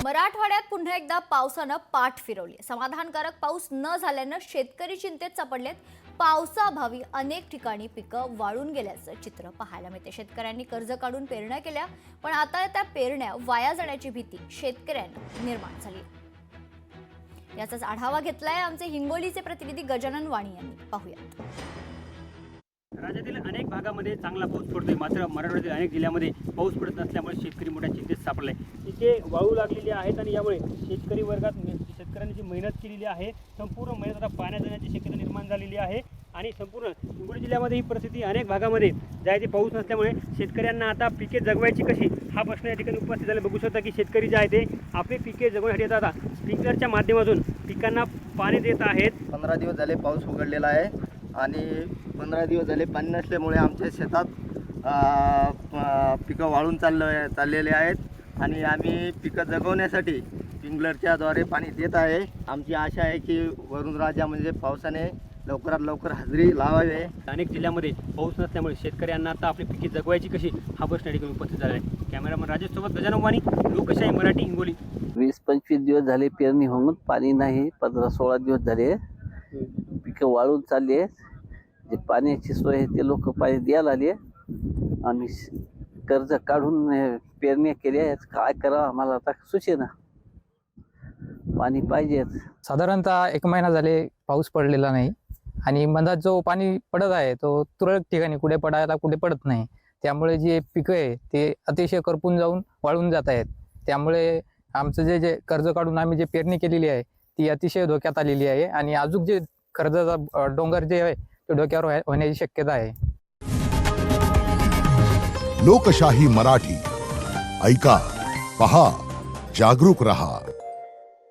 मराठवाड्यात पुन्हा एकदा पावसानं पाठ फिरवली। समाधानकारक पाऊस न झाल्यानं शेतकरी चिंतेत सापडलेत। पावसाअभावी अनेक ठिकाणी पिकं वाळून गेल्याचं चित्र पाहायला मिळते। शेतकऱ्यांनी कर्ज काढून पेरण्या केल्या, पण आता त्या पेरण्या वाया जाण्याची भीती शेतकऱ्यांना निर्माण झाली। याचाच आढावा घेतलाय आमचे हिंगोलीचे प्रतिनिधी गजानन वाणी यांनी। पाहूयात। राज्यातील अनेक भागामध्ये चांगला पाऊस पडतोय, मात्र मराठवाड्यातील अनेक जिल्ह्यामध्ये पाऊस पडत नसल्यामुळे शेतकरी मोठ्या चिंतेत सापडलाय। इथे वाळू लागलेली आहेत आणि यामुळे शेतकरी वर्गात शेतकऱ्यांनी जी मेहनत केलेली आहे संपूर्ण मेहनत आता पाण्यात जाण्याची शक्यता निर्माण झालेली आहे। आणि संपूर्ण हिंगोली जिल्ह्यामध्ये ही परिस्थिती अनेक भागामध्ये जायचे पाऊस नसल्यामुळे शेतकऱ्यांना आता पिके जगवायची कशी हा प्रश्न या ठिकाणी उपस्थित झाला। बघू शकता की शेतकरी जे आहे ते आपली पिके जगवण्यासाठी आता स्प्रिंकलरच्या माध्यमातून पिकांना पाणी देत आहेत। 15 दिवस झाले पाऊस उघडलेला आहे आणि 15 दिवस झाले पाणी नसल्यामुळे आमच्या शेतात पिकं वाळून चाललेले आहेत आणि आम्ही पिकं जगवण्यासाठी स्प्रिंकलरच्याद्वारे पाणी देत आहे। आमची आशा आहे की वरुण राजा म्हणजे पावसाने लवकरात लवकर हजेरी लावावे। अनेक जिल्ह्यामध्ये पाऊस नसल्यामुळे शेतकऱ्यांना आता आपली पिके जगवायची कशी हा प्रश्न या ठिकाणी उपस्थित झाला आहे। कॅमेरामन राजेश सोबत गजानन वाणी, लोकशाही मराठी, हिंगोली। 20-25 दिवस झाले पेरणी होऊन पाणी नाही। 15-16 दिवस झाले पिकं वाळून चालली आहेत। जे पाण्याची सोय आहे ते लोक पाणी द्यायला आले आणि कर्ज काढून पेरणी केली आहेत। काय करावं आम्हाला आता सुचेना, पाणी पाहिजे। साधारणतः 1 महिना झाले पाऊस पडलेला नाही आणि मधात जो पाणी पडत आहे तो तुरळक ठिकाणी कुठे पडायला कुठे पडत नाही। त्यामुळे जे पिकं आहे ते अतिशय करपून जाऊन वाळून जात आहेत। त्यामुळे आमचं जे कर्ज काढून आम्ही जे पेरणी केलेली आहे ती अतिशय धोक्यात आलेली आहे आणि अजून जे कर्जाचा डोंगर जे आहे ते डोक्यावर होण्याची शक्यता आहे। लोकशाही मराठी ऐका, पहा, जागरूक रहा।